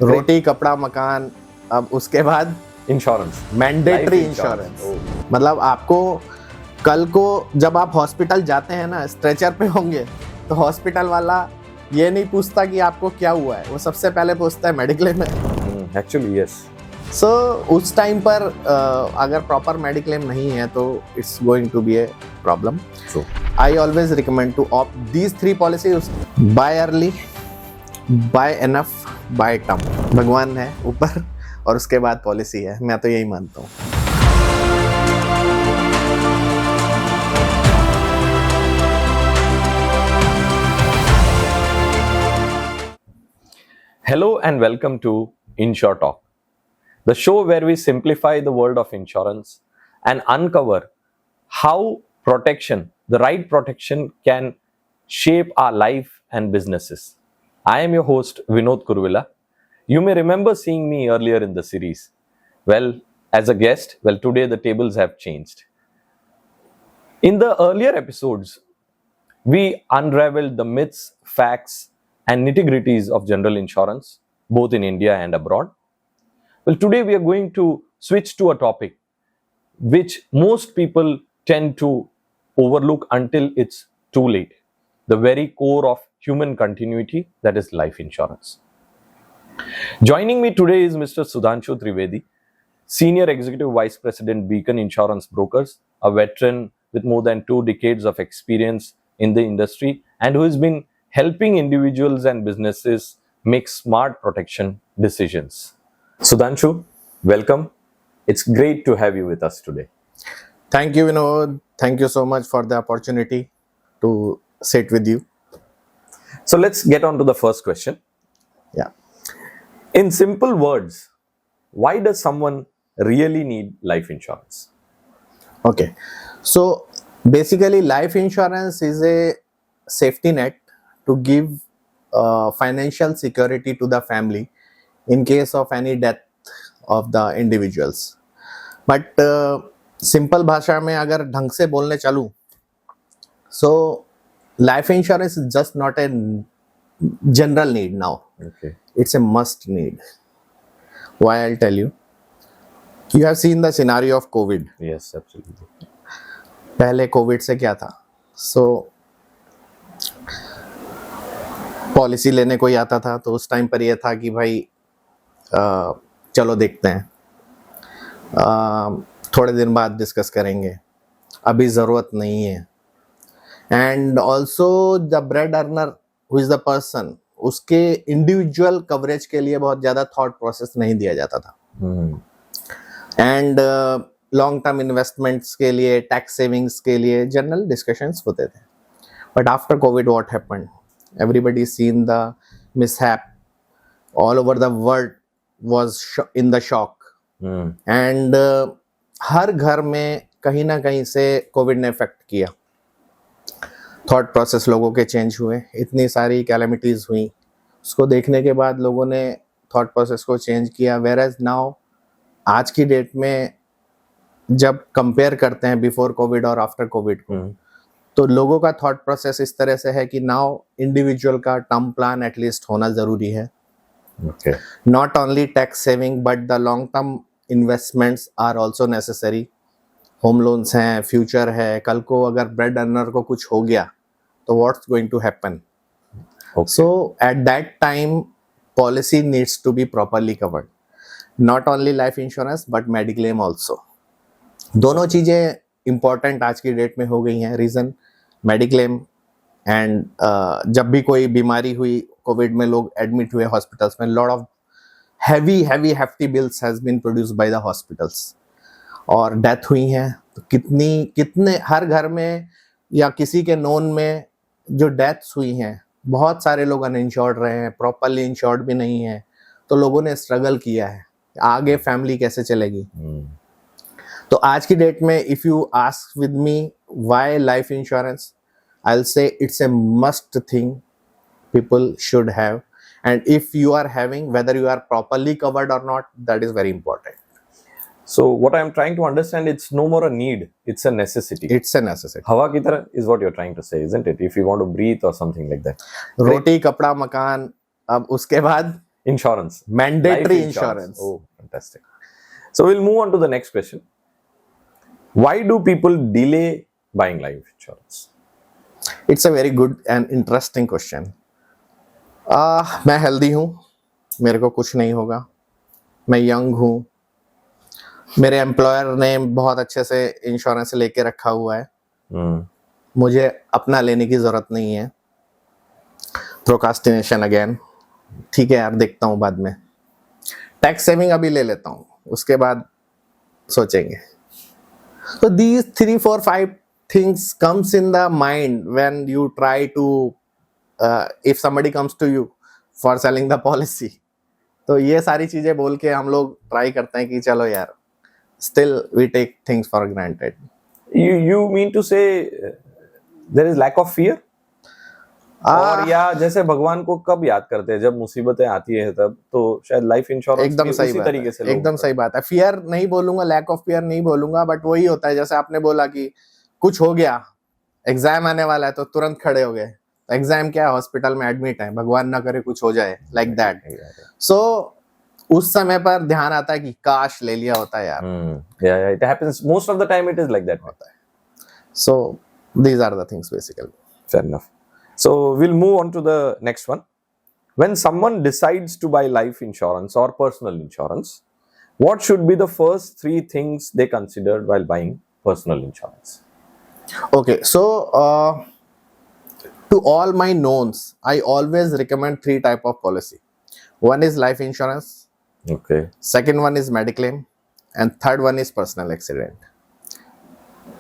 रोटी कपड़ा मकान, अब उसके बाद इंश्योरेंस, मैंडेटरी इंश्योरेंस। मतलब आपको कल को जब आप हॉस्पिटल जाते हैं ना, स्ट्रेचर पे होंगे, तो हॉस्पिटल वाला ये नहीं पूछता कि आपको क्या हुआ है, वो सबसे पहले पूछता है मेडिक्लेम है। Actually yes. सो उस टाइम पर अगर प्रॉपर मेडिक्लेम नहीं है तो it's going to be a problem. True. I always recommend to opt these 3 policies. Buy early, buy enough, buy term. भगवान है ऊपर और उसके बाद पॉलिसी है, मैं तो यही मानता हूँ। Hello and welcome to Insure Talk, the show where we simplify the world of insurance and uncover how protection, the right protection, can shape our life and businesses. I am your host Vinod Kurvilla. You may remember seeing me earlier in the series. Well, as a guest, today the tables have changed. In the earlier episodes, we unraveled the myths, facts, and nitty-gritties of general insurance, both in India and abroad. Well, today we are going to switch to a topic which most people tend to overlook until it's too late. The very core of human continuity, that is life insurance. Joining me today is Mr. Sudhanshu Trivedi, Senior Executive Vice President, Beacon Insurance Brokers, a veteran with more than 2 decades of experience in the industry and who has been helping individuals and businesses make smart protection decisions. Sudhanshu, welcome. It's great to have you with us today. Thank you, Vinod. Thank you so much for the opportunity to sit with you. So let's get on to the first question. Yeah. In simple words, why does someone really need life insurance? Okay. So basically, life insurance is a safety net to give financial security to the family in case of any death of the individuals. But simple भाषा में अगर ढंग से बोलने चलूँ, so life insurance is just not a general need now. Okay. It's a must need. Why? I'll tell you. You have seen the scenario of COVID. Yes, absolutely. पहले Covid से क्या था? सो पॉलिसी लेने कोई आता था तो उस टाइम पर ये था कि भाई चलो देखते हैं, थोड़े दिन बाद डिस्कस करेंगे, अभी ज़रूरत नहीं है। And also the bread earner who is the person, उसके इंडिविजुअल कवरेज के लिए बहुत ज़्यादा थॉट प्रोसेस नहीं दिया जाता था। एंड लॉन्ग टर्म इन्वेस्टमेंट्स के लिए, टैक्स सेविंग्स के लिए जनरल डिस्कशंस होते थे। But after COVID what happened? Everybody seen the mishap, all over the world was in the shock. And हर घर में कहीं ना कहीं से कोविड ने इफेक्ट किया। थॉट प्रोसेस लोगों के चेंज हुए, इतनी सारी कैलेमिटीज हुई, उसको देखने के बाद लोगों ने थॉट प्रोसेस को चेंज किया। वेयर एज नाउ आज की डेट में जब कंपेयर करते हैं बिफोर कोविड और आफ्टर कोविड को, तो लोगों का थॉट प्रोसेस इस तरह से है कि नाउ इंडिविजुअल का टर्म प्लान एटलीस्ट होना जरूरी है। Not only tax saving but the long term investments are also necessary. Home loans हैं, फ्यूचर है, कल को अगर ब्रेड अर्नर को कुछ हो गया तो what's going to happen? So at that time policy needs to be properly covered, not only life insurance but mediclaim also. दोनों चीज़ें इम्पॉर्टेंट आज की डेट में हो गई हैं। रीज़न मेडिक्लेम एंड जब भी कोई बीमारी हुई, कोविड में लोग एडमिट हुए हॉस्पिटल्स में, lot of hefty bills has been produced by the hospitals, और डेथ हुई हैं तो कितने हर घर में या किसी के नोन में जो डेथ्स हुई हैं, बहुत सारे लोग अनइंश्योर्ड रहे हैं, प्रॉपरली इंश्योर्ड भी नहीं है, तो लोगों ने स्ट्रगल किया है, आगे फैमिली कैसे चलेगी। तो आज की डेट में if you ask with me why life insurance, I will say it's a must thing people should have, and if you are having, whether you are properly covered or not, that is very important. So what I am trying to understand, it's no more a need, it's a necessity. It's a necessity. Hawa ki tarah is what you're trying to say, isn't it? If you want to breathe or something like that. Roti kapda makan, अब उसके बाद insurance. Mandatory Life insurance. Oh, fantastic. So we'll move on to the next question. Why do people delay buying life insurance? It's a very good and interesting question. मैं healthy हूँ, मेरे को कुछ नहीं होगा, मैं यंग हूँ, मेरे एम्प्लॉयर ने बहुत अच्छे से इंश्योरेंस लेके रखा हुआ है, मुझे अपना लेने की जरूरत नहीं है. Procrastination again. ठीक है यार, देखता हूँ बाद में. टैक्स सेविंग अभी ले लेता हूँ, उसके बाद सोचेंगे. So these 3, 4, 5 things comes in the mind when you try to if somebody comes to you for selling the policy. तो ये सारी चीजें बोल के हम लोग ट्राई करते हैं कि चलो यार, still we take things for granted. You mean to say there is lack of fear? और या जैसे भगवान को कब याद करते हैं, जब मुसीबतें आती है तब, तो शायद लाइफ इंश्योरेंस एकदम सही उसी बात तरीके से है, एकदम सही बात है. फियर नहीं बोलूंगा, लैक ऑफ फियर नहीं बोलूंगा, बट वही होता है जैसे आपने बोला कि कुछ हो गया, एग्जाम आने वाला है तो तुरंत खड़े हो गए. एग्जाम क्या है, हॉस्पिटल में एडमिट है, भगवान ना करे कुछ हो जाए, लाइक दैट. सो उस समय पर ध्यान आता है कि काश ले लिया होता यार. Yeah, it happens most of the time. It is like that. होता है. So these are the things basically. Fair enough. So we'll move on to the next one. When someone decides to buy life insurance or personal insurance, what should be the first 3 things they considered while buying personal insurance? Okay, so to all my knowns, I always recommend 3 type of policy. One is life insurance, Okay. second one is mediclaim, and third one is personal accident.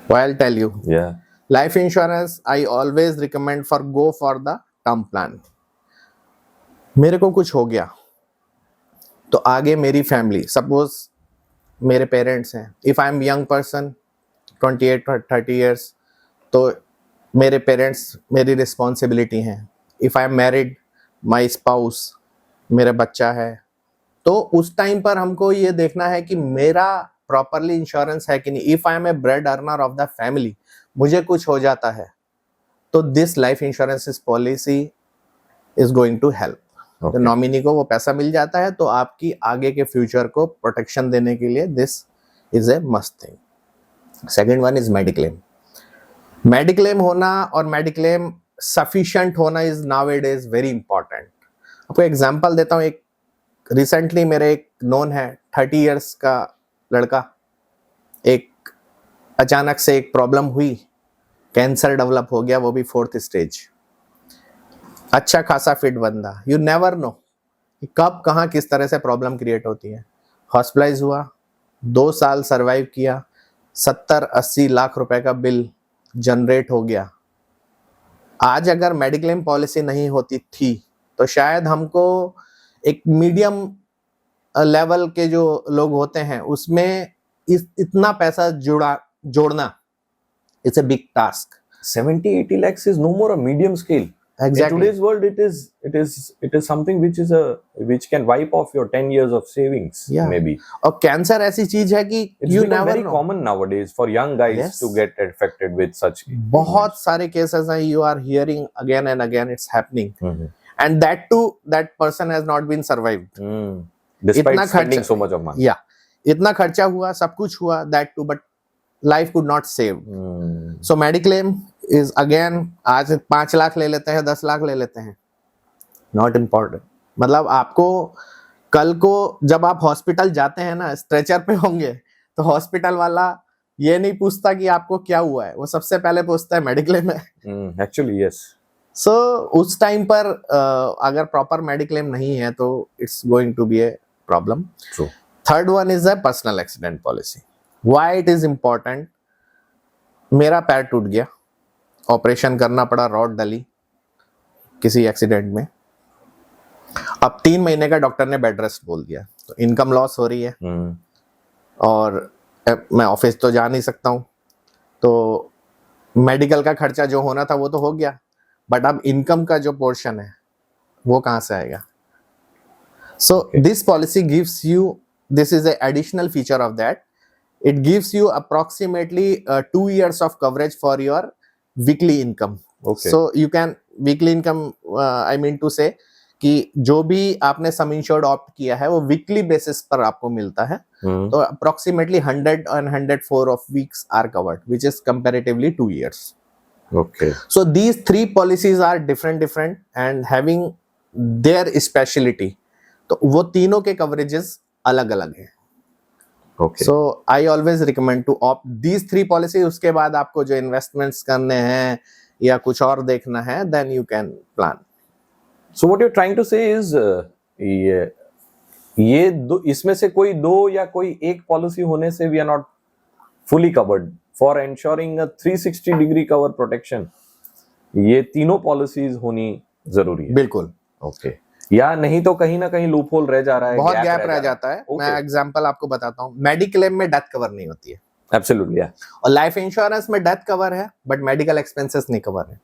Well, I'll tell you. Yeah. Life insurance, I always recommend go for the term plan. मेरे को कुछ हो गया तो आगे मेरी family, suppose मेरे parents हैं, if I am young person 28 or 30 years, तो मेरे पेरेंट्स मेरी रिस्पॉन्सिबिलिटी हैं. If I am married, my spouse, मेरा बच्चा है, तो उस टाइम पर हमको ये देखना है कि मेरा प्रॉपरली इंश्योरेंस है कि नहीं. If I am a bread earner of the family, मुझे कुछ हो जाता है तो this life insurance policy is going to help. तो नॉमिनी को वो पैसा मिल जाता है, तो आपकी आगे के फ्यूचर को प्रोटेक्शन देने के लिए this is a must thing. Second one is mediclaim. Mediclaim होना और मेडिक्लेम सफिशिएंट होना इज नाउअडेज वेरी इंपॉर्टेंट. आपको एग्जांपल देता हूँ. एक रिसेंटली मेरे एक नोन है, 30 years का लड़का, एक अचानक से एक प्रॉब्लम हुई, कैंसर डेवलप हो गया, वो भी 4th स्टेज. अच्छा खासा फिट बंदा, यू नेवर नो कब कहाँ किस तरह से प्रॉब्लम क्रिएट होती है. हॉस्पिटलाइज हुआ, 2 साल सरवाइव किया, 70-80 लाख रुपए का बिल जनरेट हो गया. आज अगर मेडिक्लेम पॉलिसी नहीं होती थी तो शायद हमको एक मीडियम लेवल के जो लोग होते हैं उसमें इतना पैसा जोड़ना, it's a big task. 70-80 lakhs is no more a medium scale. Exactly. In today's world, it is something which can wipe off your 10 years of savings. Yeah. Maybe. और कैंसर ऐसी चीज है कि It's you become never very know. common nowadays for young guys Yes. to get affected with such. बहुत सारे cases हैं, you are hearing again and again it's happening. Mhm. And that too, that person has not been survived. Despite इतना spending खर्चा- so much of money. Yeah, इतना खर्चा हुआ, सब कुछ हुआ, that too, but life could not save. So mediclaim is again, आज 5 लाख ले लेते हैं, 10 लाख ले लेते हैं, not important. मतलब आपको कल को जब आप हॉस्पिटल जाते हैं ना, स्ट्रेचर पे होंगे, तो हॉस्पिटल वाला ये नहीं पूछता कि आपको क्या हुआ है, वो सबसे पहले पूछता है मेडिक्लेम है. Actually, yes. सो उस टाइम पर अगर प्रॉपर मेडिक्लेम नहीं है तो it's going to be a problem. True. Third one is a personal accident policy. Why it is important? मेरा पैर टूट गया, ऑपरेशन करना पड़ा, रॉड डली किसी एक्सीडेंट में, अब 3 महीने का डॉक्टर ने बेड रेस्ट बोल दिया, तो इनकम लॉस हो रही है और मैं ऑफिस तो जा नहीं सकता हूँ, तो मेडिकल का खर्चा जो होना था वो तो हो गया, बट अब इनकम का जो पोर्शन है वो कहाँ से आएगा? So this policy gives you, this is a additional feature of that, it gives you approximately 2 years of coverage for your weekly income. Okay. So you can, weekly income, I mean to say कि जो भी आपने सम insured opt किया है वो weekly basis पर आपको मिलता है, Hmm. तो approximately 100 and 104 of weeks are covered, which is comparatively 2 years. Okay. So these three policies are different and having their speciality. तो वो तीनों के coverages अलग अलग हैं. Okay. So I always recommend to opt these three policies. उसके बाद आपको जो investments करने हैं या कुछ और देखना है, then you can plan. So what you're trying to say is ये दो इसमें से कोई दो या कोई एक पॉलिसी होने से we are not fully covered for ensuring a 360 degree cover protection. ये तीनों पॉलिसीज होनी जरूरी है. बिल्कुल. ओके. या नहीं तो कहीं ना कहीं लूप होल रह जा रहा है, बहुत गैप रह जाता है. मैं एग्जांपल आपको बताता हूँ. मेडिक्लेम में डेथ कवर नहीं होती है. एब्सोल्युटली. और लाइफ इंश्योरेंस में डेथ कवर है बट मेडिकल एक्सपेंसेस नहीं कवर है.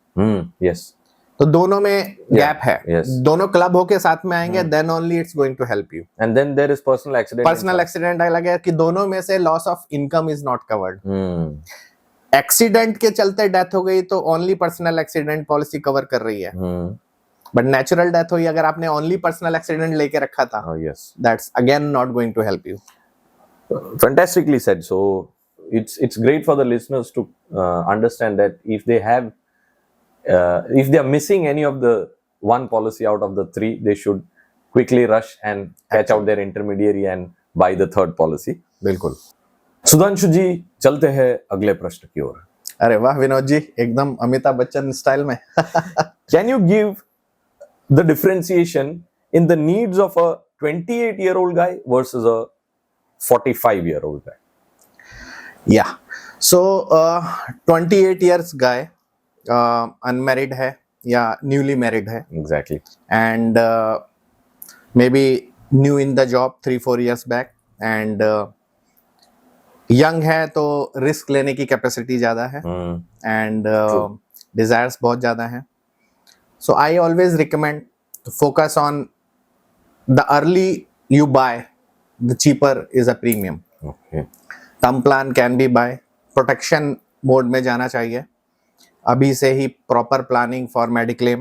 यस. तो दोनों में गैप है. yes. दोनों क्लब होके साथ में आएंगे, then only it's going to help you. And then there is personal accident. Personal accident अलग है कि दोनों में से loss of income is not covered. Accident के चलते डेथ हो गई तो only personal accident policy cover कर रही है. बट नेचुरल डेथ हुई अगर आपने ओनली पर्सनल एक्सीडेंट लेके रखा था, that's again not going to help you. Fantastically said. So it's great for the listeners to understand that if they have if they are missing any of the one policy out of the three, they should quickly rush and catch out their intermediary and buy the third policy. बिल्कुल. सुधांशु जी, चलते हैं अगले प्रश्न की ओर. अरे वाह विनोद जी, एकदम Amitabh Bachchan style में. Can you give the differentiation in the needs of a 28-year-old guy versus a 45-year-old guy? Yeah. So 28 years guy unmarried है या न्यूली मैरिड है. Exactly. And may be new in the job 3-4 years back and young है तो risk लेने की capacity ज़्यादा है and desires बहुत ज़्यादा हैं. So I always recommend to focus on the early you buy, the cheaper is a premium. Okay. Term plan can be buy. Protection mode में जाना चाहिए. अभी से ही proper planning for mediclaim.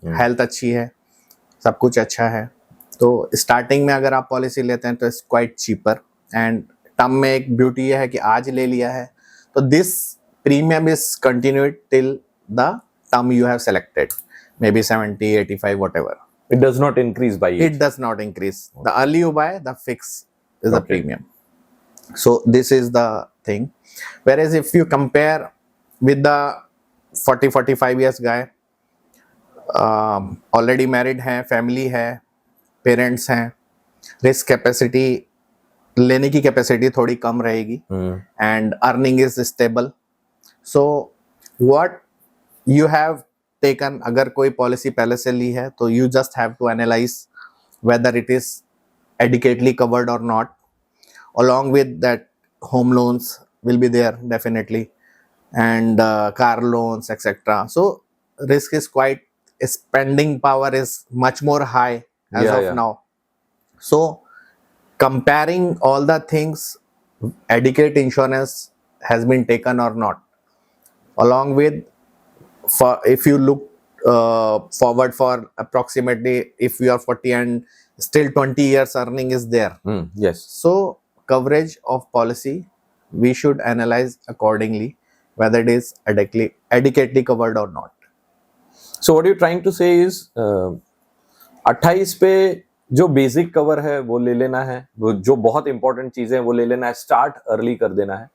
Health अच्छी है, सब कुछ अच्छा है, तो स्टार्टिंग में अगर आप पॉलिसी लेते हैं तो it's quite cheaper. And term में एक ब्यूटी है कि आज ले लिया है तो this premium is continued till the term you have selected, may be 70, 85, whatever. It does not increase by age. It does not increase. The early you buy, the fix is the premium. So this is the thing. Whereas if you compare with the 40-45 years guy, already married है, family है, parents हैं, risk capacity लेने की capacity थोड़ी कम रहेगी and earning is stable. So what you have taken, अगर कोई policy पहले से ली है तो you just have to analyze whether it is adequately covered or not. Along with that, home loans will be there definitely, and car loans, etc. So risk is quite, spending power is much more high as of now. So comparing all the things, adequate insurance has been taken or not, along with for if you look forward for approximately if you are 40 and still 20 years earning is there. Yes. So coverage of policy we should analyze accordingly whether it is adequately covered or not. So what you're trying to say is 28 पे जो basic cover है वो ले लेना है, वो जो बहुत इंपॉर्टेंट चीजें हैं वो ले लेना है, स्टार्ट अर्ली कर देना है.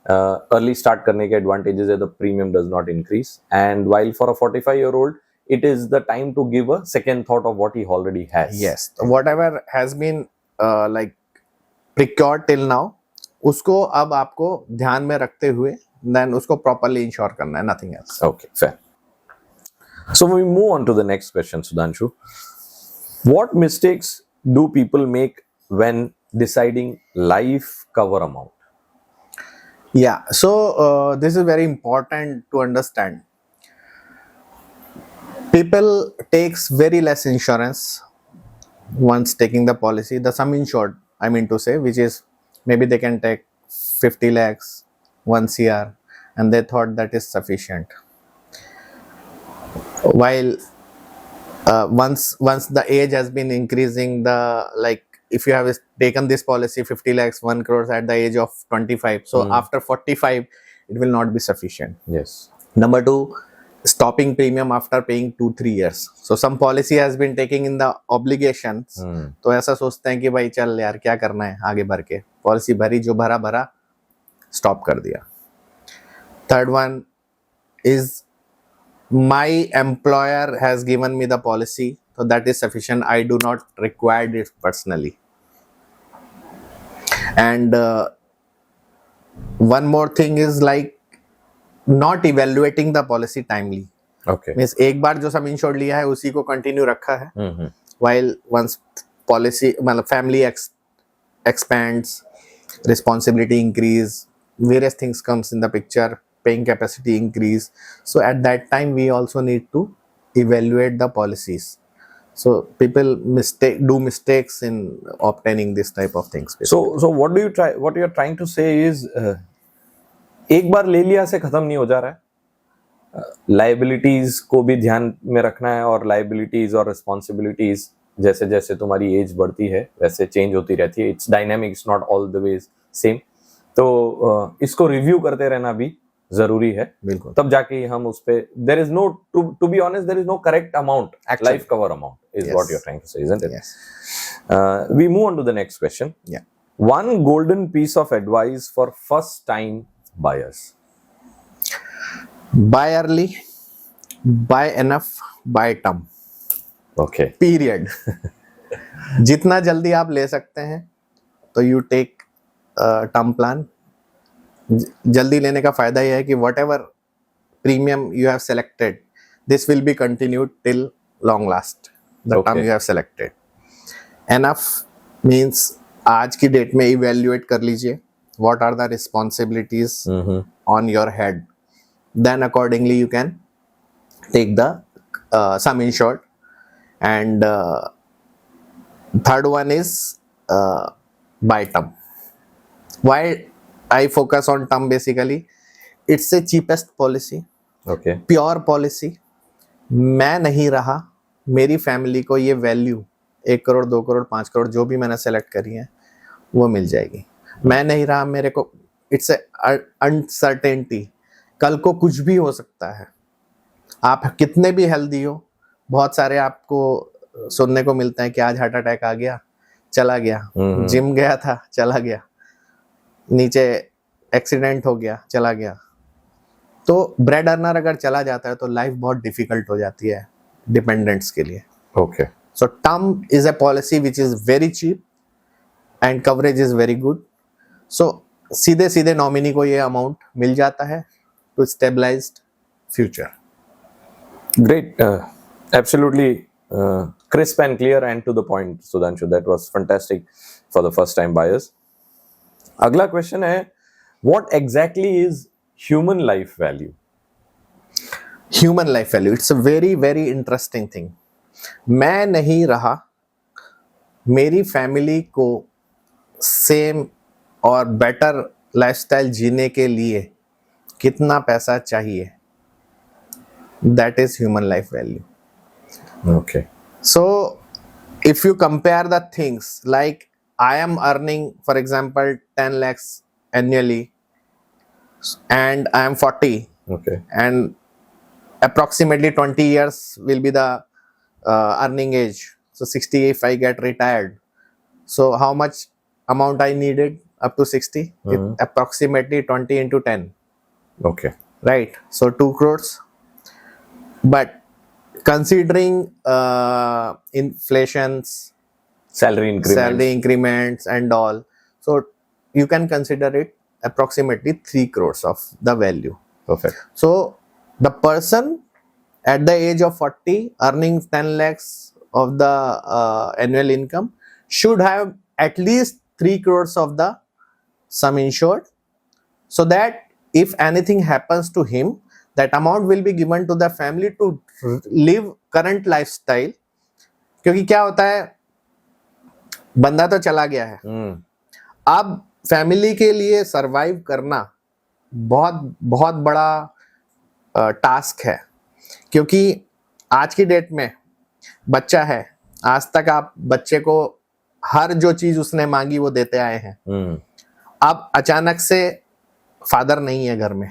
अर्ली स्टार्ट करने के एडवांटेजेस है, the premium does not increase, and while for a 45-year-old it is the time to give a second thought of what he already has. Yes, whatever has been like procured till now, उसको अब आपको ध्यान में रखते हुए then उसको properly insure करना है, nothing else. Okay, fair. So we move on to the next question, Sudhanshu. What mistakes do people make when deciding life cover amount? Yeah, so this is very important to understand. People takes very less insurance once taking the policy. The sum insured, I mean to say, which is maybe they can take 50 lakhs, 1 CR, and they thought that is sufficient. While once the age has been increasing, the like if you have taken this policy 50 lakhs 1 crores at the age of 25, so after 45 it will not be sufficient. Yes. Number two, stopping premium after paying 2-3 years. So some policy has been taking in the obligations. तो ऐसा सोचते हैं कि भाई चल यार क्या करना है आगे बढ़ के, पॉलिसी भरी, जो भरा भरा स्टॉप कर दिया. Third one is my employer has given me the policy, so that is sufficient. I do not require it personally. And one more thing is like not evaluating the policy timely. Okay. Means एक बार जो सम insured लिया है उसी को continue रखा है, while once policy मतलब family expands, responsibility increase, various things comes in the picture, paying capacity increase, so at that time we also need to evaluate the policies. So people do mistakes in obtaining this type of things. So what you are trying to say is एक बार ले लिया से खत्म नहीं हो जा रहा है. लाइबिलिटीज को भी ध्यान में रखना है, और लाइबिलिटीज और रिस्पॉन्सिबिलिटीज जैसे जैसे तुम्हारी एज बढ़ती है वैसे चेंज होती रहती है. It's dynamic, it's not all the ways same. तो इसको रिव्यू करते रहना भी जरूरी है. बिल्कुल. तब जाके हम उस पे there is no, to be honest there is no correct amount, life cover amount is what you are trying to say, isn't it? Yes. We move on to the next question. Yeah. One golden piece of advice for first time buyers. Buy early, buy enough, buy term. Okay. Period. जितना जल्दी आप ले सकते हैं तो you take term plan. जल्दी लेने का फायदा यह है कि whatever premium you have selected, this will be continued till long last the term you have selected. Enough means आज की डेट में इवेल्युएट कर लीजिए what are the responsibilities on your head, then accordingly you can take the sum insured. And third one is buy term. Why I focus on term? Basically it's the cheapest policy. Okay. Pure policy. मैं नहीं रहा, मेरी family को ये value 1 crore 2 crore 5 crore जो भी मैंने select करी है वो मिल जाएगी. मैं नहीं रहा, मेरे को इट्स अनसर्टेनिटी, कल को कुछ भी हो सकता है. आप कितने भी हेल्दी हो, बहुत सारे आपको सुनने को मिलता है कि आज हार्ट अटैक आ गया, चला गया, जिम गया था चला गया, नीचे एक्सीडेंट हो गया चला गया. तो ब्रेड अर्नर अगर चला जाता है तो लाइफ बहुत डिफिकल्ट हो जाती है डिपेंडेंट्स के लिए. Okay. So term is a policy which is very cheap and coverage is very good. So सीधे सीधे नॉमिनी को ये अमाउंट मिल जाता है to stabilized future. Great. Absolutely crisp and clear and to the point, Sudhanshu. That was fantastic for the first time buyers. अगला question है, what exactly is human life value? Human life value, it's a very very interesting thing. मैं नहीं रहा, मेरी family को same और better lifestyle जीने के लिए कितना पैसा चाहिए, that is human life value. Okay. So if you compare the things, like I am earning for example 10 lakhs annually and I am 40. Okay. And approximately 20 years will be the earning age, so 60 if I get retired. So how much amount I needed up to 60? It approximately 20 into 10. Okay. Right, so 2 crores. But considering inflations, Salary increments and all, so you can consider it approximately 3 crores of the value. Perfect. So the person at the age of 40 earning 10 lakhs of the annual income should have at least 3 crores of the sum insured, so that if anything happens to him, that amount will be given to the family to live current lifestyle. क्योंकि क्या होता है, बंदा तो चला गया है, अब फैमिली के लिए सरवाइव करना बहुत बहुत बड़ा टास्क है. क्योंकि आज की डेट में बच्चा है, आज तक आप बच्चे को हर जो चीज उसने मांगी वो देते आए हैं। अब अचानक से फादर नहीं है घर में,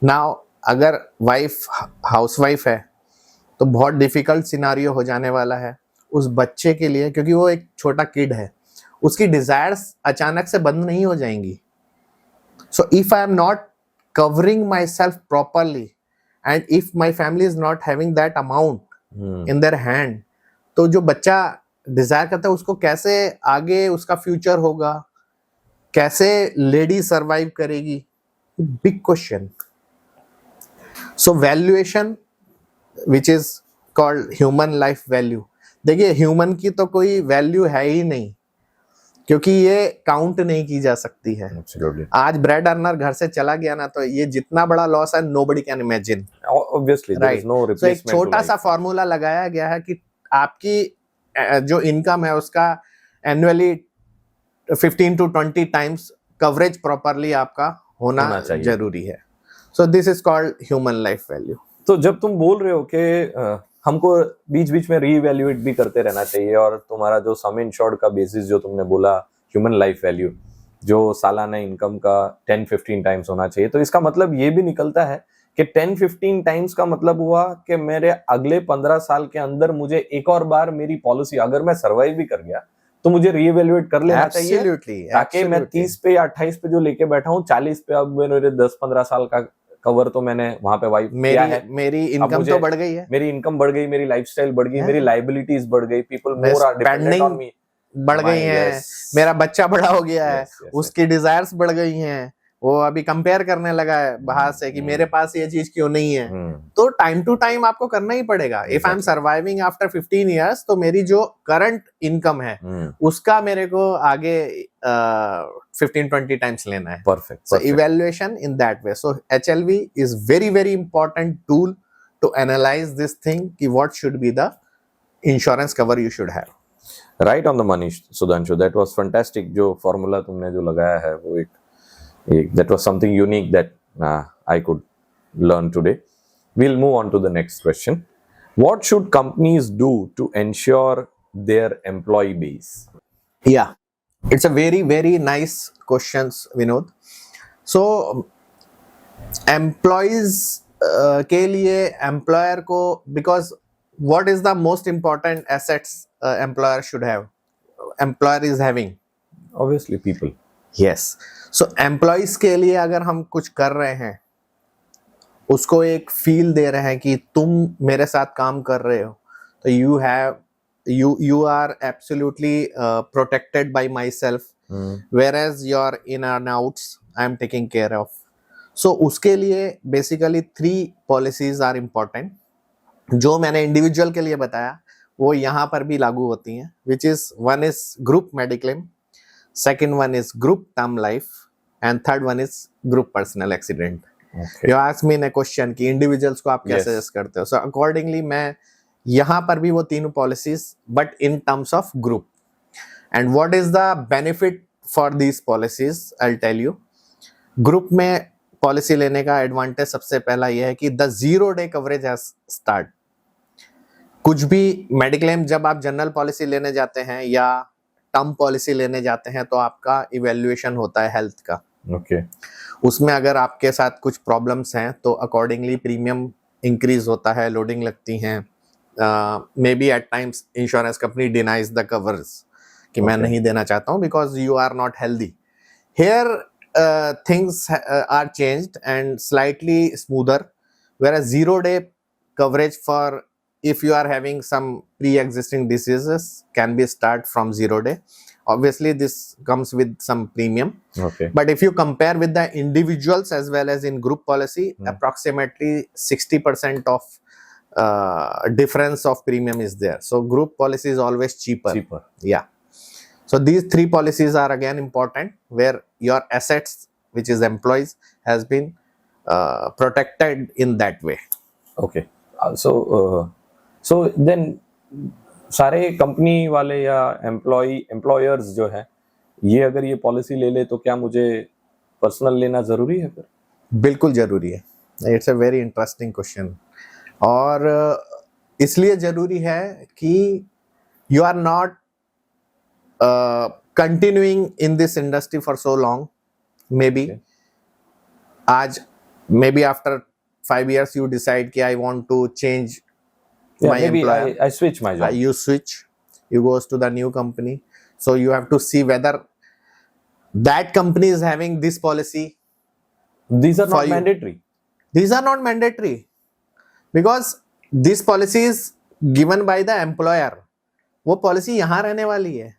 नाउ अगर वाइफ हाउसवाइफ है तो बहुत डिफिकल्ट सिनारियो हो जाने वाला है उस बच्चे के लिए, क्योंकि वो एक छोटा किड है, उसकी डिजायर्स अचानक से बंद नहीं हो जाएंगी। So if I am not covering myself properly and if my family is not having that amount in their hand, तो जो बच्चा डिजायर करता है उसको कैसे आगे उसका फ्यूचर होगा, कैसे लेडी सरवाइव करेगी, big question. So valuation which is called human life value, देखिए ह्यूमन की तो कोई वैल्यू है ही नहीं, क्योंकि ये काउंट नहीं की जा सकती है। Absolutely. आज ब्रेड अर्नर घर से चला गया ना, तो ये जितना बड़ा लॉस है nobody can imagine. Obviously, there is no तो एक replacement to छोटा सा life. फॉर्मूला लगाया गया है कि आपकी जो इनकम है उसका annually 15 to 20 times coverage properly आपका होना होना चाहिए। जरूरी है। सो this is called human life value. तो जब तुम बोल रहे हो कि हमको बीच बीच में रीवैल्यूएट भी करते रहना चाहिए, और तुम्हारा जो सम इंश्योर्ड का बेसिस जो तुमने बोला ह्यूमन लाइफ वैल्यू जो सालाना इनकम का 10-15 टाइम्स होना चाहिए, तो इसका मतलब ये भी निकलता है कि 10-15 टाइम्स का मतलब हुआ कि मेरे अगले 15 साल के अंदर मुझे एक और बार मेरी पॉलिसी, अगर मैं सर्वाइव भी कर गया तो मुझे रीवैल्यूएट कर लेना चाहिए, एब्सोल्युटली, ताकि मैं 30 पे या 28 पे जो लेके बैठा हूँ 40 पे अब मेरे 10-15 साल का कवर तो मैंने वहां पे वाइफ किया है, मेरी इनकम मुझे तो बढ़ गई है, मेरी इनकम बढ़ गई, मेरी लाइफस्टाइल बढ़ गई, है। मेरी लाइबिलिटीज बढ़ गई, people more are dependent on me, बढ़ गई हैं, मेरा बच्चा बड़ा हो गया है, उसकी डिजायर्स बढ़ गई हैं, वो अभी कंपेयर करने लगा है बाहर से कि मेरे पास ये चीज क्यों नहीं है। तो टाइम टू टाइम आपको करना ही पड़ेगा। If I M surviving after 15 years, तो मेरी जो करंट इनकम है उसका मेरे को आगे 15-20 टाइम्स लेना है। Perfect. So evaluation in that way. So HLV is very important tool to analyze this thing कि what should be the insurance cover you should have. Right on the money, Sudhanshu. That was fantastic. जो formula तुमने जो लगाया है वो एक that was something unique that I could learn today. We'll move on to the next question. What should companies do to ensure their employee base? Yeah, it's a very nice questions, Vinod. So employees के लिए employer को, because what is the most important assets employer should have? Employer is having Obviously people. Yes. So employees के लिए अगर हम कुछ कर रहे हैं, उसको एक फील दे रहे हैं कि तुम मेरे साथ काम कर रहे हो, तो you are absolutely protected by myself, whereas your in and outs I am taking care of. So उसके लिए basically 3 policies are important, जो मैंने इंडिविजुअल के लिए बताया वो यहाँ पर भी लागू होती हैं, which is one is group mediclaim, second one is group term life, and third one is group personal accident. Okay. You ask me a question कि इंडिविजुअल्स को आप क्या सजेस्ट करते हो, so accordingly मैं यहाँ पर भी वो तीनों policies, but in terms of group. And what is the benefit for these policies, I tell you. Group में पॉलिसी लेने का एडवांटेज सबसे पहला यह है कि the 0 day coverage has start. कुछ भी मेडिक्लेम जब आप जनरल पॉलिसी लेने जाते हैं या टर्म पॉलिसी लेने जाते हैं, तो आपका इवेल्युएशन होता है हेल्थ का। Okay. उसमें अगर आपके साथ कुछ प्रॉब्लम्स हैं तो अकॉर्डिंगली प्रीमियम इंक्रीज होता है, लोडिंग लगती हैं, may be at times insurance company denies the covers कि मैं नहीं देना चाहता हूँ because you are not healthy. Here things are changed and slightly smoother, whereas 0 day coverage for if you are having some pre-existing diseases can be start from 0 day. Obviously this comes with some premium, Okay. but if you compare with the individuals as well as in group policy, approximately 60% of difference of premium is there. So group policy is always cheaper. Yeah. So these 3 policies are again important, where your assets, which is employees, has been protected in that way. Okay. So then सारे company वाले या employers जो है, ये अगर ये policy ले ले तो क्या मुझे पर्सनल लेना जरूरी है फिर? बिल्कुल जरूरी है। It's a very interesting question. और इसलिए जरूरी है कि you are not continuing in this industry for so long, maybe आज, maybe after 5 years you decide कि I want to change Yeah, my maybe employer. I switch my job. You switch, you goes to the new company, so you have to see whether that company is having this policy. These are for not you. mandatory. These are not mandatory because this policy is given by the employer. वो policy यहाँ रहने वाली है,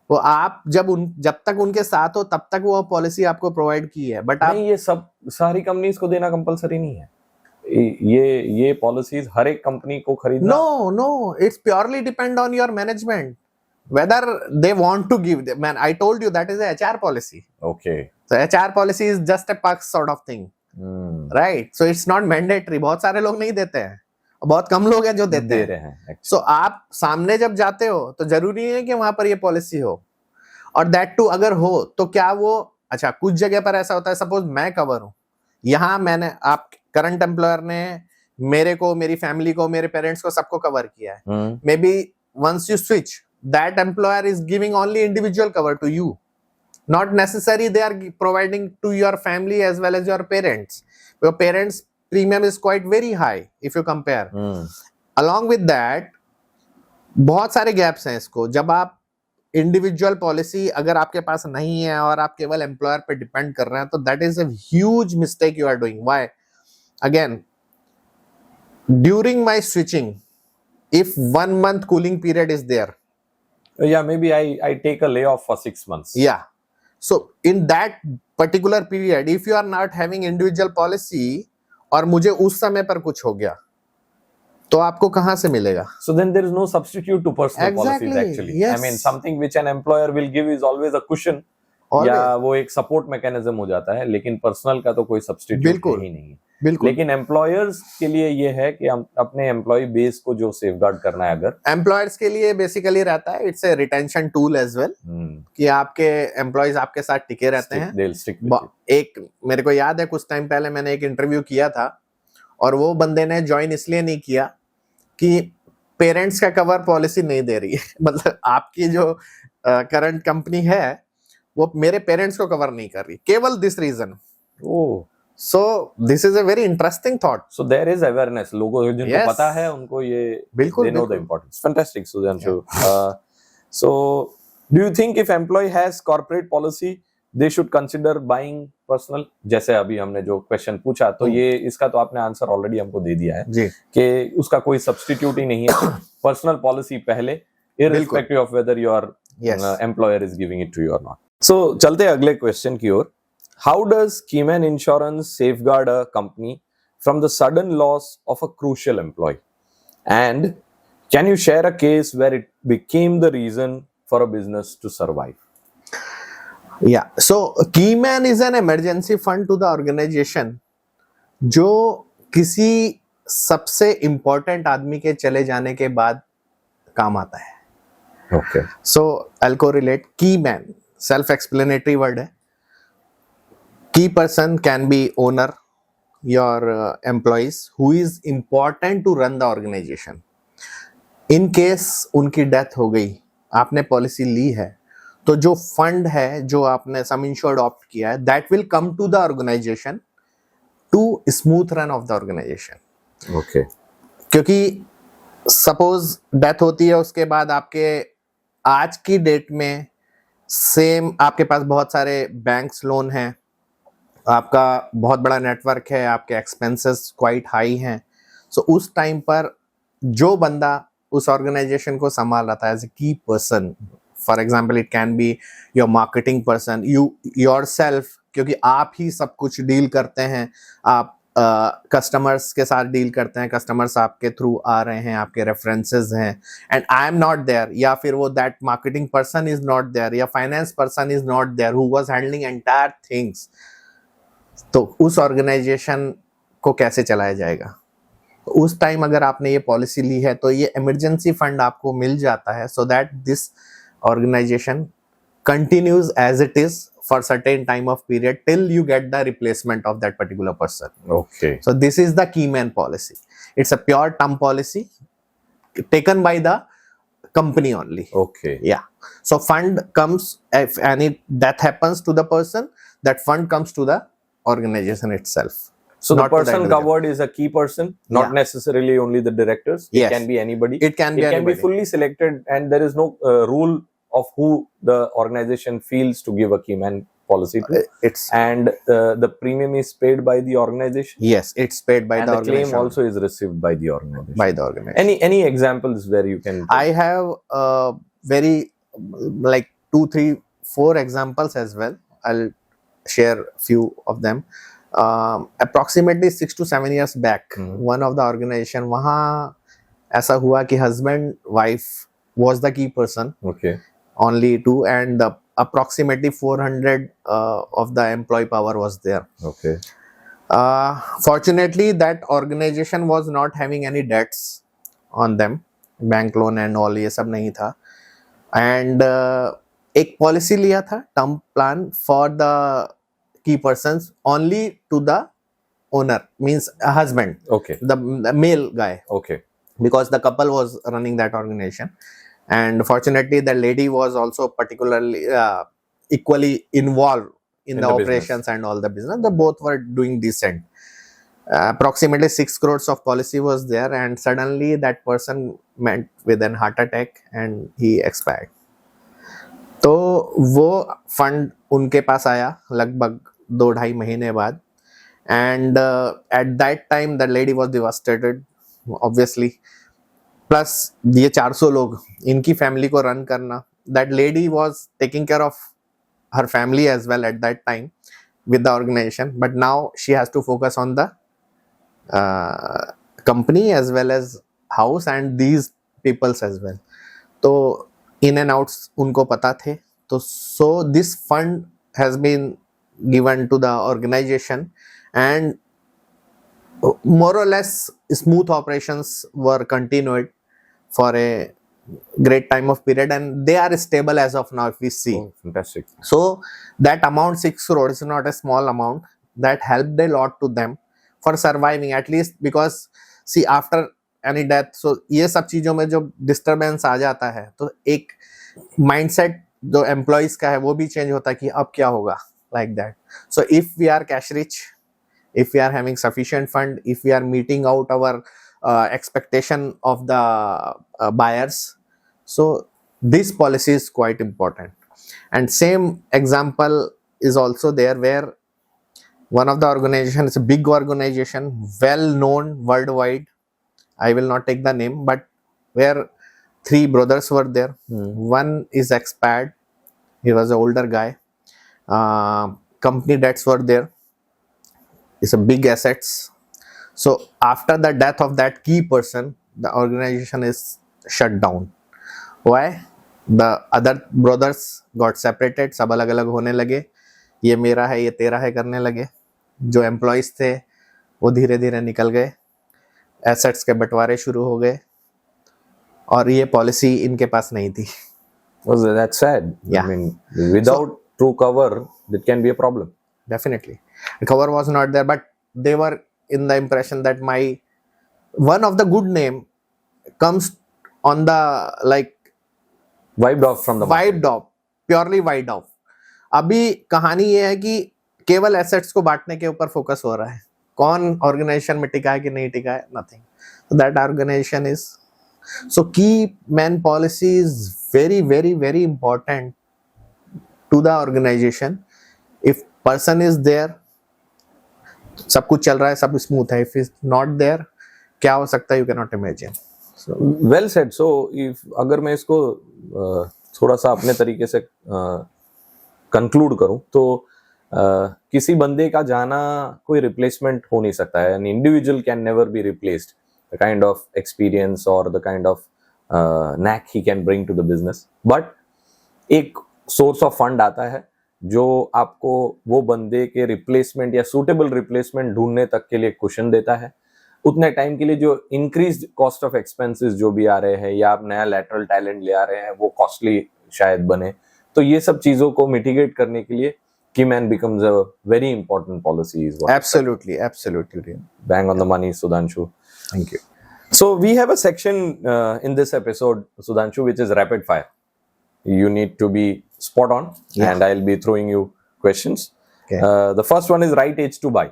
वो आप जब तक उनके साथ हो तब तक वो पॉलिसी आपको प्रोवाइड की है, बट आप नहीं, ये सब सारी कंपनीज को देना कंपलसरी नहीं है। ये पॉलिसीज हर एक कंपनी को खरीदना। No, it's purely depend on your management whether they want to give. Man, I told you that is a HR policy. Okay. So HR policy is just a perk sort of thing, right? So it's not mandatory. बहुत सारे लोग नहीं देते हैं, बहुत कम लोग हैं जो देते दे हैं। रहे हैं। So आप सामने जब जाते हो तो जरूरी है कि वहां पर ये पॉलिसी हो, और दैट टू अगर हो तो क्या वो, अच्छा कुछ जगह पर ऐसा होता है, सपोज मैं कवर हूं, यहाँ मैंने आप करंट एम्प्लॉयर ने मेरे को, मेरी फैमिली को, मेरे पेरेंट्स को, सबको कवर किया है। May be once you switch, that employer is giving only individual cover to you, not necessary they are providing to your family as well as your parents. Your parents premium is quite very high if you compare. Along with that, बहुत सारे gaps हैं इसको। जब आप individual policy अगर आपके पास नहीं है और आप केवल एम्प्लॉयर पे डिपेंड कर रहे हैं, तो that is a huge mistake you are doing. Why? Again, during my switching, if 1 month cooling period is there, Yeah, maybe I take a layoff for 6 months. yeah, so in that particular period if you are not having individual policy और मुझे उस समय पर कुछ हो गया तो आपको कहां से मिलेगा? So then there is no substitute to personal policies Exactly, actually. yes. I mean, something which an employer will give is always a cushion. Always. या वो एक सपोर्ट मैकेनिज्म हो जाता है, लेकिन पर्सनल का तो कोई सब्स्टिट्यूट बिल्कुल, ही नहीं है। बिल्कुल। लेकिन एम्प्लॉयर्स के लिए ये है कि हम अपने एम्प्लॉय बेस को जो सेफगार्ड करना है, अगर एम्प्लॉयर्स के लिए बेसिकली रहता है, it's a retention tool as well, कि आपके एम्प्लॉयज आपके साथ टिके रहते हैं। एक मेरे को याद है कुछ टाइम पहले मैंने एक इंटरव्यू किया था और वो बंदे ने ज्वाइन इसलिए नहीं किया कि पेरेंट्स का कवर पॉलिसी नहीं दे रही है। मतलब आपकी जो करंट कंपनी है वो मेरे पेरेंट्स को कवर नहीं कर रही, केवल this reason. Oh, so this is a very interesting thought. So there is awareness, लोगों जिनको Yes. पता है उनको ये बिल्कुल, they know the बिल्कुल। importance. Fantastic, Sudhanshu. So do you think if employee has corporate policy they should consider buying personal? जैसे अभी हमने जो क्वेश्चन पूछा, तो ये इसका तो आपने आंसर ऑलरेडी हमको दे दिया है जी, कि उसका कोई सब्स्टिट्यूट ही नहीं है। पर्सनल पॉलिसी पहले, irrespective of whether your Yes. employer is giving it to you or not. So चलते हैं अगले क्वेश्चन की ओर। How does Keyman Insurance safeguard a company from the sudden loss of a crucial employee? And can you share a case where it became the reason for a business to survive? Yeah, so Keyman is an emergency fund to the organization जो किसी सबसे important आदमी के चले जाने के बाद काम आता है। Okay. So I'll correlate. Keyman, self-explanatory word है। Key person can be owner, your employees who is important to run the organization. In case उनकी डेथ हो गई, आपने पॉलिसी ली है, तो जो फंड है जो आपने सम इंश्योर्ड ऑप्ट किया है, that will come to the organisation to smooth run of the organisation. Okay. क्योंकि सपोज डेथ होती है, उसके बाद आपके आज की डेट में सेम आपके पास बहुत सारे बैंक्स लोन हैं, आपका बहुत बड़ा नेटवर्क है, आपके एक्सपेंसेस क्वाइट हाई हैं। सो उस टाइम पर जो बंदा उस ऑर्गेनाइजेशन को संभाल रहा था एज ए की person, for example it can be your marketing person, you yourself, क्योंकि आप ही सब कुछ डील करते हैं, आप कस्टमर्स के साथ डील करते हैं, कस्टमर्स आपके थ्रू आ रहे हैं, आपके रेफरेंसेस हैं, and I am not there, या फिर वो that marketing person is not there, या finance person is not there who was handling entire things, तो उस ऑर्गेनाइजेशन को कैसे चलाया जाएगा? उस टाइम अगर आपने ये पॉलिसी ली है तो ये इमरजेंसी फंड आपको मिल जाता है, so that this organisation continues as it is for certain time of period till you get the replacement of that particular person. Okay. So this is the Keyman policy. It's a pure term policy. taken by the company only. Okay. Yeah. So fund comes if any death happens to the person, that fund comes to the organization itself. So the not to the person individual. covered is a key person, not Yeah. necessarily only the directors. It Yes. can be anybody. It can be anybody. fully selected, and there is no rule of who the organization feels to give a key man policy to. It's And the premium is paid by the organization, yes, it's paid by and the the claim organization. also is received by the organization. By the organization. Any examples where you can? I have very like 2, 3, 4 examples as well. I'll share few of them. Approximately 6 to 7 years back, one of the organization, वहाँ ऐसा हुआ कि husband wife was the key person, Okay. only two, and approximately 400 of the employee power was there. Okay. Fortunately, that organization was not having any debts on them, bank loan and all ये सब नहीं था, and एक policy लिया था term plan for the key persons only to the owner, means husband, Okay. the male guy, Okay. because the couple was running that organization, and fortunately the lady was also particularly equally involved in the the operations business. and all the business. They both were doing decent. Approximately 6 crores of policy was there, and suddenly that person met with an heart attack and he expired. तो वो fund उनके पास आया लगभग 2-2.5 महीने बाद, and at that time the lady was devastated obviously, plus ये 400 लोग, इनकी फैमिली को रन करना, that lady was taking care of her family as well at that time with the organization, but now she has to focus on the company as well as house and these peoples as well. तो in and outs उनको पता थे, तो so this fund has been given to the organization, and more or less smooth operations were continued for a great time of period, and they are stable as of now if we see. Oh, fantastic. So that amount 6 crore is not a small amount, that helped a lot to them for surviving at least, because see after any death, so ये सब चीजों में जो disturbance आ जाता है, तो एक mindset जो employees का है वो भी change होता है कि अब क्या होगा, like that. So if we are cash rich, if we are having sufficient fund, if we are meeting out our expectation of the buyers, so this policy is quite important. And same example is also there where one of the organization is a big organization, well known worldwide. I will not take the name, but where 3 brothers were there. One is expired. He was an older guy. Company debts were there. It's a big assets. So after the death of that key person, the organization is shut down. Why? The other brothers got separated. सब अलग अलग होने लगे. ये मेरा है, ये तेरा है करने लगे. जो एम्प्लॉइज थे वो धीरे धीरे निकल गए, एसेट्स के बंटवारे शुरू हो गए, और ये पॉलिसी इनके पास नहीं थी. Was that sad? Yeah. I mean, without true cover, that can be a problem. Definitely, the cover was not there, but they were in the impression that my one of the good name comes on the like Wiped off from the market. wiped off, purely wiped off. अभी कहानी ये है कि केवल assets को बांटने के ऊपर फोकस हो रहा है, कौन ऑर्गेनाइजेशन में टिका है कि नहीं टिका है, नथिंग. दैट ऑर्गेनाइजेशन इज, सो की man policy is very very very important to the organization. If person is there, सब कुछ चल रहा है, सब स्मूथ है. If is not there, क्या हो सकता है, you cannot imagine. So Well said. So if अगर मैं इसको थोड़ा सा अपने तरीके से कंक्लूड करूं तो किसी बंदे का जाना कोई रिप्लेसमेंट हो नहीं सकता है. An individual can never be replaced. The kind of experience or the kind of knack he can bring to the business. But एक सोर्स ऑफ फंड आता है जो आपको वो बंदे के रिप्लेसमेंट या सूटेबल रिप्लेसमेंट ढूंढने तक के लिए कुशन देता है. उतने टाइम के लिए जो इंक्रीज्ड कॉस्ट ऑफ एक्सपेंसेस जो भी आ रहे हैं, या आप नया लैटरल टैलेंट ले आ रहे हैं, वो कॉस्टली शायद बने. तो ये सब चीजों को मिटिगेट करने के लिए Keyman becomes a very important policy. Is what absolutely, absolutely. bang on the money, Sudhanshu. Thank you. So we have a section in this episode, Sudhanshu, which is rapid fire. You need to be spot on, Yeah. and I'll be throwing you questions. Okay. The first one is right age to buy.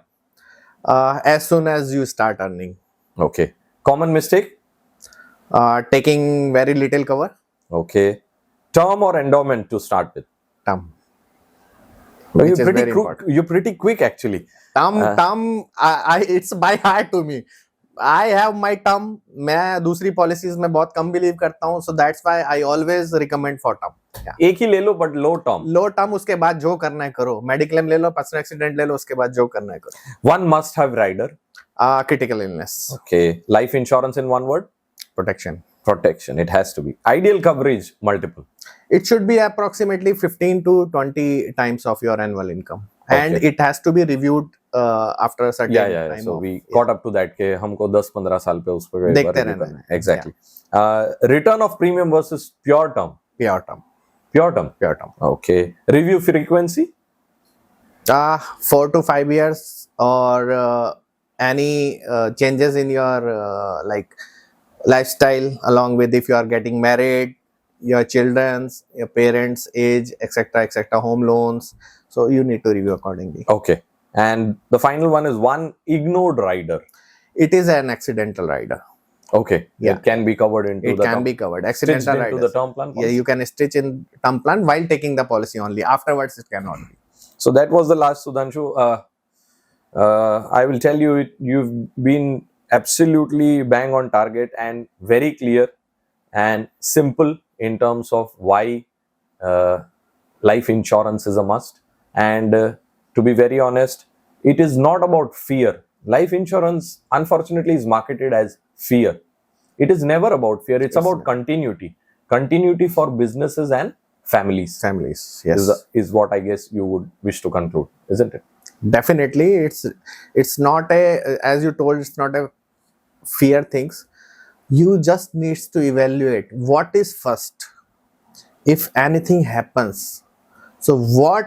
As soon as you start earning. Okay. Common mistake. Taking very little cover. Okay. Term or endowment to start with. Term. Well, Which is very important. You're pretty quick actually. Term, it's by heart to me. I have my term. मैं दूसरी policies में बहुत कम believe करता हूँ, so that's why I always recommend for term. Yeah. एक ही ले लो but low term. Low term उसके बाद जो करना है करो. Mediclaim ले लो, personal accident ले लो, उसके बाद जो करना है करो. One must have rider. Critical illness. Okay. Life insurance in one word. Protection. Protection. It has to be. Ideal coverage multiple. It should be approximately 15 to 20 times of your annual income. And Okay. it has to be reviewed after a certain Yeah. time. So of- we caught up to that के हमको 10-15 साल पे उस पर देखते रहना है. Exactly. Return of premium versus pure term. Pure term. Pure term. Pure term. Okay. Review frequency. 4 to 5 years or any changes in your like lifestyle, along with if you are getting married, your children's, your parents' age, etc., home loans. So you need to review accordingly. Okay. And the final one is one ignored rider. It is an accidental rider. Okay. Yeah. It can be covered into It the can term, be covered. stitched Accidental into riders. the term plan. Yeah, you can stitch in term plan while taking the policy only. Afterwards, it cannot be. So that was the last, Sudhanshu. I will tell you, you've been absolutely bang on target and very clear and simple in terms of why life insurance is a must. And to be very honest, it is not about fear. Life insurance, unfortunately, is marketed as fear. It is never about fear. It's about continuity. Continuity for businesses and families. Families, yes. Is what I guess you would wish to conclude, isn't it? Definitely, it's not a, as you told, it's not a fear things. You just needs to evaluate what is first. If anything happens, so what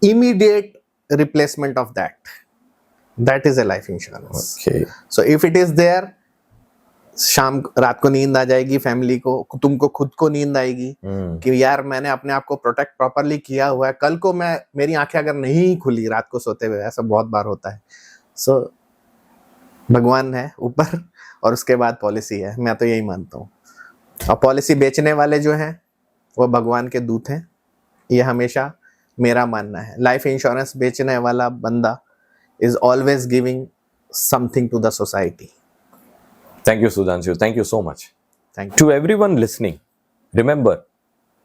immediate replacement of that? That is a life insurance. Okay. So if it is there, शाम रात को नींद आ जाएगी, family को, तुमको खुद को नींद आएगी कि यार मैंने अपने आप को प्रोटेक्ट प्रॉपरली किया हुआ है. कल को मैं, मेरी आंखें अगर नहीं खुली रात को सोते हुए, ऐसा बहुत बार होता है. सो भगवान है ऊपर और उसके बाद पॉलिसी है. मैं तो यही मानता हूँ. और पॉलिसी बेचने वाले जो हैं वो भगवान के दूत हैं. ये हमेशा मेरा मानना है. लाइफ इंश्योरेंस बेचने वाला बंदा is always giving something to the society. Thank you, Sudhanshu. Thank you so much. Thank you. To everyone listening, remember,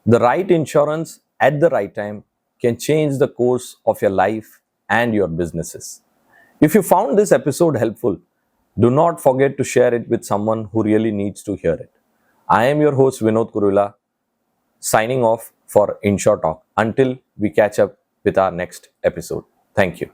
the right insurance at the right time can change the course of your life and your businesses. If you found this episode helpful, do not forget to share it with someone who really needs to hear it. I am your host, Vinod Kurula, signing off for Insure Talk. Until we catch up with our next episode. Thank you.